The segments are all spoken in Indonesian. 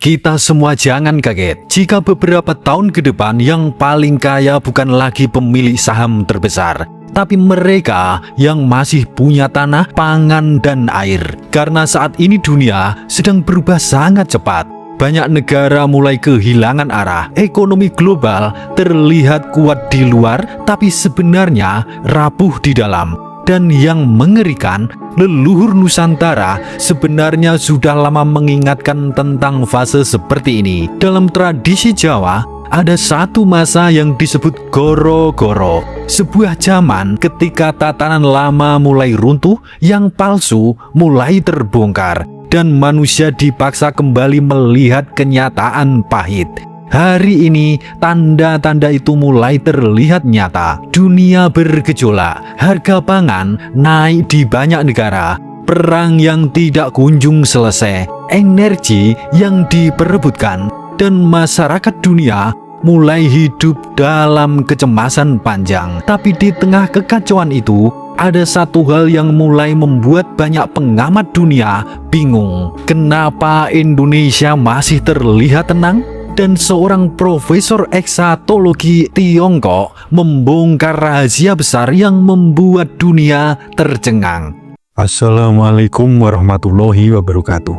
Kita semua jangan kaget jika beberapa tahun ke depan yang paling kaya bukan lagi pemilik saham terbesar, tapi mereka yang masih punya tanah, pangan, dan air. Karena saat ini dunia sedang berubah sangat cepat. Banyak negara mulai kehilangan arah. Ekonomi global terlihat kuat di luar, tapi sebenarnya rapuh di dalam. Dan yang mengerikan, leluhur Nusantara sebenarnya sudah lama mengingatkan tentang fase seperti ini. Dalam tradisi Jawa, ada satu masa yang disebut goro-goro. Sebuah zaman ketika tatanan lama mulai runtuh, yang palsu mulai terbongkar, dan manusia dipaksa kembali melihat kenyataan pahit. Hari ini, tanda-tanda itu mulai terlihat nyata. Dunia bergejolak, harga pangan naik di banyak negara, perang yang tidak kunjung selesai, energi yang diperebutkan, dan masyarakat dunia mulai hidup dalam kecemasan panjang. Tapi di tengah kekacauan itu, ada satu hal yang mulai membuat banyak pengamat dunia bingung. Kenapa Indonesia masih terlihat tenang? Dan seorang profesor eksatologi Tiongkok membongkar rahasia besar yang membuat dunia tercengang. Assalamualaikum warahmatullahi wabarakatuh.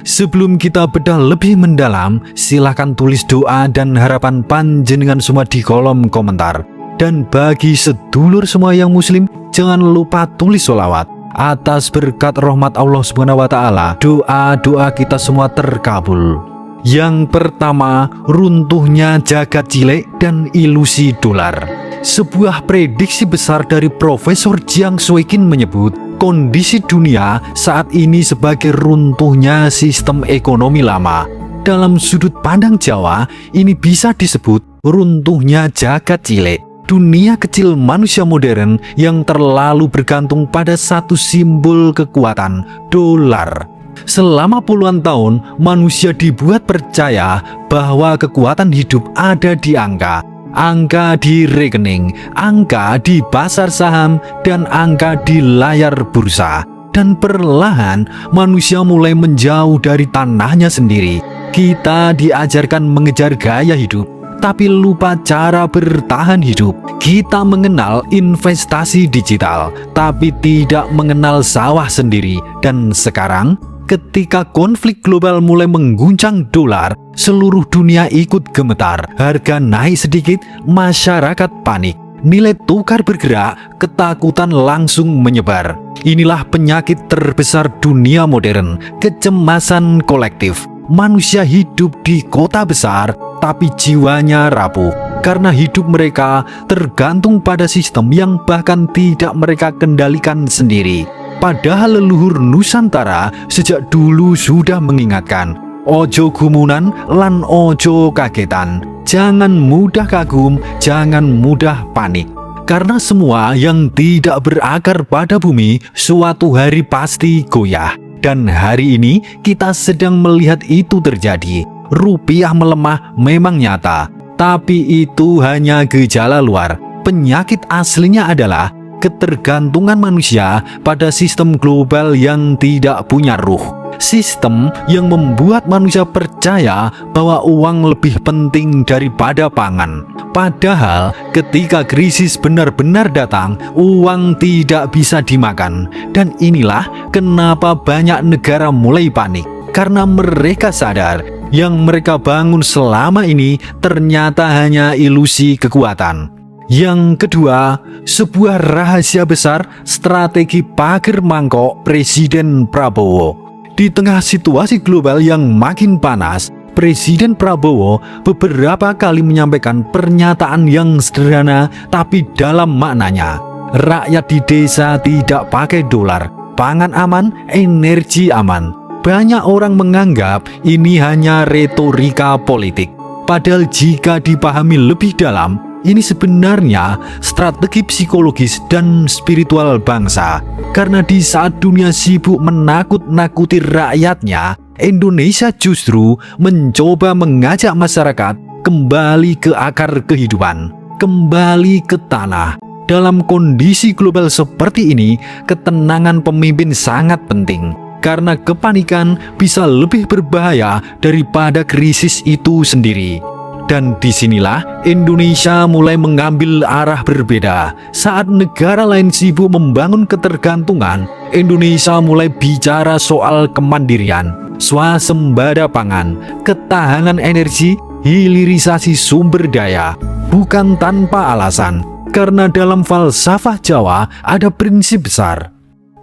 Sebelum kita bedah lebih mendalam, silahkan tulis doa dan harapan panjenengan semua di kolom komentar. Dan bagi sedulur semua yang muslim, jangan lupa tulis sholawat. Atas berkat rahmat Allah SWT, doa-doa kita semua terkabul. Yang pertama, runtuhnya jagat cilik dan ilusi dolar. Sebuah prediksi besar dari Profesor Jiang Shuiqin menyebut kondisi dunia saat ini sebagai runtuhnya sistem ekonomi lama. Dalam sudut pandang Jawa, ini bisa disebut runtuhnya jagat cilik. Dunia kecil manusia modern yang terlalu bergantung pada satu simbol kekuatan, dolar. Selama puluhan tahun, manusia dibuat percaya bahwa kekuatan hidup ada di angka. Angka di rekening, angka di pasar saham, dan angka di layar bursa. Dan perlahan, manusia mulai menjauh dari tanahnya sendiri. Kita diajarkan mengejar gaya hidup, tapi lupa cara bertahan hidup. Kita mengenal investasi digital, tapi tidak mengenal sawah sendiri. Dan sekarang, ketika konflik global mulai mengguncang dolar, seluruh dunia ikut gemetar. Harga naik sedikit, masyarakat panik. Nilai tukar bergerak, ketakutan langsung menyebar. Inilah penyakit terbesar dunia modern, kecemasan kolektif. Manusia hidup di kota besar, tapi jiwanya rapuh karena hidup mereka tergantung pada sistem yang bahkan tidak mereka kendalikan sendiri. Padahal leluhur Nusantara sejak dulu sudah mengingatkan, ojo gumunan lan ojo kagetan. Jangan mudah kagum, jangan mudah panik. Karena semua yang tidak berakar pada bumi suatu hari pasti goyah. Dan hari ini kita sedang melihat itu terjadi. Rupiah melemah memang nyata, tapi itu hanya gejala luar. Penyakit aslinya adalah ketergantungan manusia pada sistem global yang tidak punya ruh. Sistem yang membuat manusia percaya bahwa uang lebih penting daripada pangan. Padahal ketika krisis benar-benar datang, uang tidak bisa dimakan. Dan inilah kenapa banyak negara mulai panik. Karena mereka sadar yang mereka bangun selama ini ternyata hanya ilusi kekuatan. Yang kedua, sebuah rahasia besar strategi pagar mangkok Presiden Prabowo. Di tengah situasi global yang makin panas, Presiden Prabowo beberapa kali menyampaikan pernyataan yang sederhana tapi dalam maknanya. Rakyat di desa tidak pakai dolar, pangan aman, energi aman. Banyak orang menganggap ini hanya retorika politik. Padahal jika dipahami lebih dalam, ini sebenarnya strategi psikologis dan spiritual bangsa. Karena di saat dunia sibuk menakut-nakuti rakyatnya, Indonesia justru mencoba mengajak masyarakat kembali ke akar kehidupan, kembali ke tanah. Dalam kondisi global seperti ini, ketenangan pemimpin sangat penting. karena kepanikan bisa lebih berbahaya daripada krisis itu sendiri. Dan disinilah Indonesia mulai mengambil arah berbeda. Saat negara lain sibuk membangun ketergantungan, Indonesia mulai bicara soal kemandirian, swasembada pangan, ketahanan energi, hilirisasi sumber daya. Bukan tanpa alasan, karena dalam falsafah Jawa ada prinsip besar.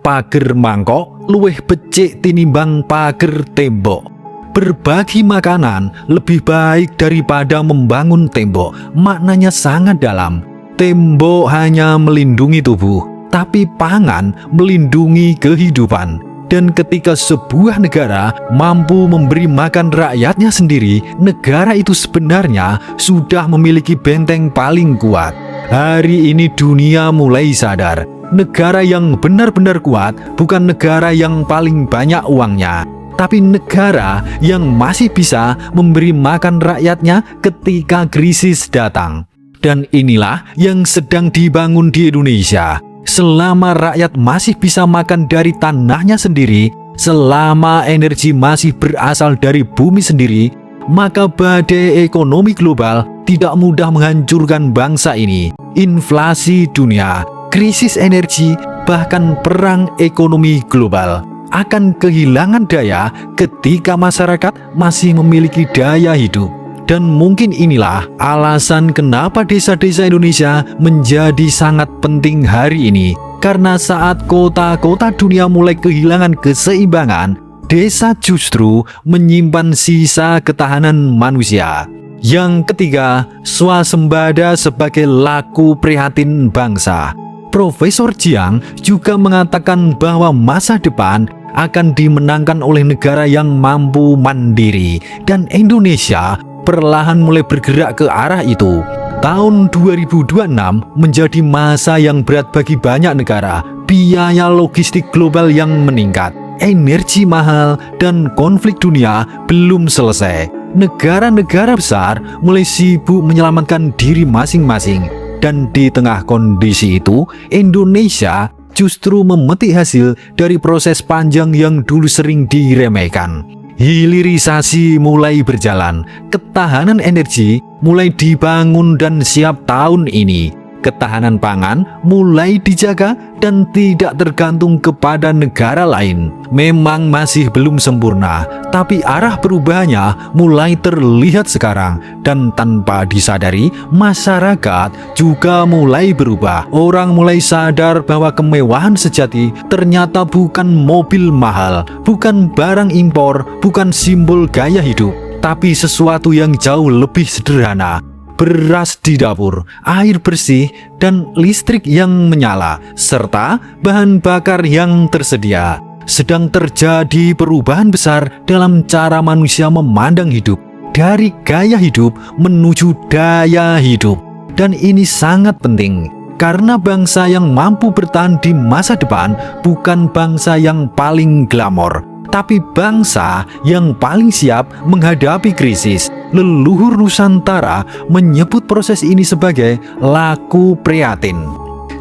Pager mangkok luwih becik tinimbang pager tembok. Berbagi makanan lebih baik daripada membangun tembok. Maknanya sangat dalam. Tembok hanya melindungi tubuh, tapi pangan melindungi kehidupan. Dan ketika sebuah negara mampu memberi makan rakyatnya sendiri, negara itu sebenarnya sudah memiliki benteng paling kuat. Hari ini dunia mulai sadar, negara yang benar-benar kuat bukan negara yang paling banyak uangnya, tapi negara yang masih bisa memberi makan rakyatnya ketika krisis datang. Dan inilah yang sedang dibangun di Indonesia. Selama rakyat masih bisa makan dari tanahnya sendiri, selama energi masih berasal dari bumi sendiri, maka badai ekonomi global tidak mudah menghancurkan bangsa ini. Inflasi dunia, krisis energi, bahkan perang ekonomi global akan kehilangan daya ketika masyarakat masih memiliki daya hidup. Dan mungkin inilah alasan kenapa desa-desa Indonesia menjadi sangat penting hari ini. Karena saat kota-kota dunia mulai kehilangan keseimbangan, desa justru menyimpan sisa ketahanan manusia. Yang ketiga, swasembada sebagai laku prihatin bangsa. Profesor Jiang juga mengatakan bahwa masa depan akan dimenangkan oleh negara yang mampu mandiri, dan Indonesia perlahan mulai bergerak ke arah itu. Tahun 2026 menjadi masa yang berat bagi banyak negara. Biaya logistik global yang meningkat, energi mahal, dan konflik dunia belum selesai. Negara-negara besar mulai sibuk menyelamatkan diri masing-masing. Dan di tengah kondisi itu, Indonesia justru memetik hasil dari proses panjang yang dulu sering diremehkan. Hilirisasi mulai berjalan, ketahanan energi mulai dibangun dan siap tahun ini. Ketahanan pangan mulai dijaga dan tidak tergantung kepada negara lain. Memang masih belum sempurna, tapi arah perubahannya mulai terlihat sekarang. Dan tanpa disadari, masyarakat juga mulai berubah. Orang mulai sadar bahwa kemewahan sejati ternyata bukan mobil mahal, bukan barang impor, bukan simbol gaya hidup, tapi sesuatu yang jauh lebih sederhana. Beras di dapur, air bersih, dan listrik yang menyala, serta bahan bakar yang tersedia. Sedang terjadi perubahan besar dalam cara manusia memandang hidup, dari gaya hidup menuju daya hidup. Dan ini sangat penting, karena bangsa yang mampu bertahan di masa depan bukan bangsa yang paling glamor, tapi bangsa yang paling siap menghadapi krisis. Leluhur Nusantara menyebut proses ini sebagai laku prihatin.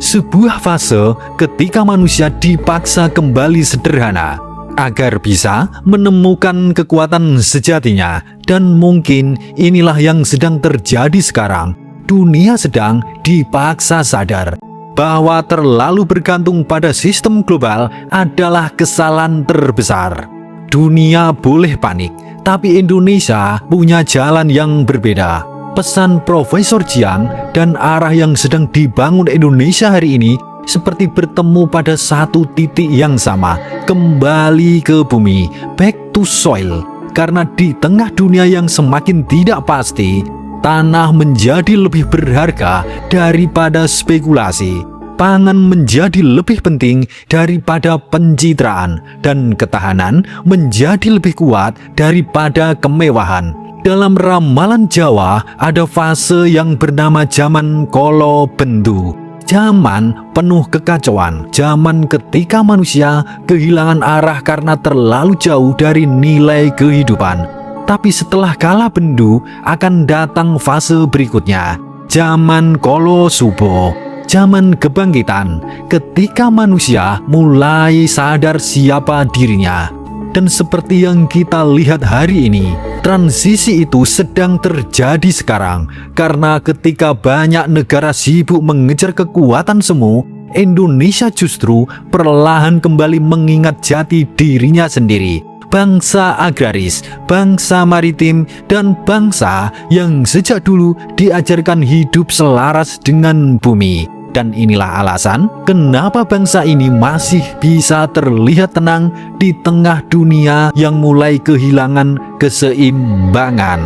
Sebuah fase ketika manusia dipaksa kembali sederhana agar bisa menemukan kekuatan sejatinya. Dan mungkin inilah yang sedang terjadi sekarang. Dunia sedang dipaksa sadar bahwa terlalu bergantung pada sistem global adalah kesalahan terbesar. Dunia boleh panik, tapi Indonesia punya jalan yang berbeda. Pesan Profesor Jiang dan arah yang sedang dibangun Indonesia hari ini seperti bertemu pada satu titik yang sama. Kembali ke bumi, back to soil. Karena di tengah dunia yang semakin tidak pasti, tanah menjadi lebih berharga daripada spekulasi. Pangan menjadi lebih penting daripada pencitraan, dan ketahanan menjadi lebih kuat daripada kemewahan. Dalam ramalan Jawa ada fase yang bernama zaman Kolo Bendu. Zaman penuh kekacauan, zaman ketika manusia kehilangan arah karena terlalu jauh dari nilai kehidupan. Tapi setelah kala bendu akan datang fase berikutnya, zaman Kolo Subo. zaman kebangkitan, ketika manusia mulai sadar siapa dirinya. Dan seperti yang kita lihat hari ini, transisi itu sedang terjadi sekarang. Karena ketika banyak negara sibuk mengejar kekuatan semu, Indonesia justru perlahan kembali mengingat jati dirinya sendiri. Bangsa agraris, bangsa maritim, dan bangsa yang sejak dulu diajarkan hidup selaras dengan bumi. Dan inilah alasan kenapa bangsa ini masih bisa terlihat tenang di tengah dunia yang mulai kehilangan keseimbangan.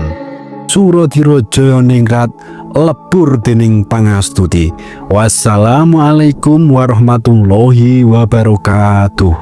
Suradira Jaya Ningrat lebur dening pangastuti. Wassalamualaikum warahmatullahi wabarakatuh.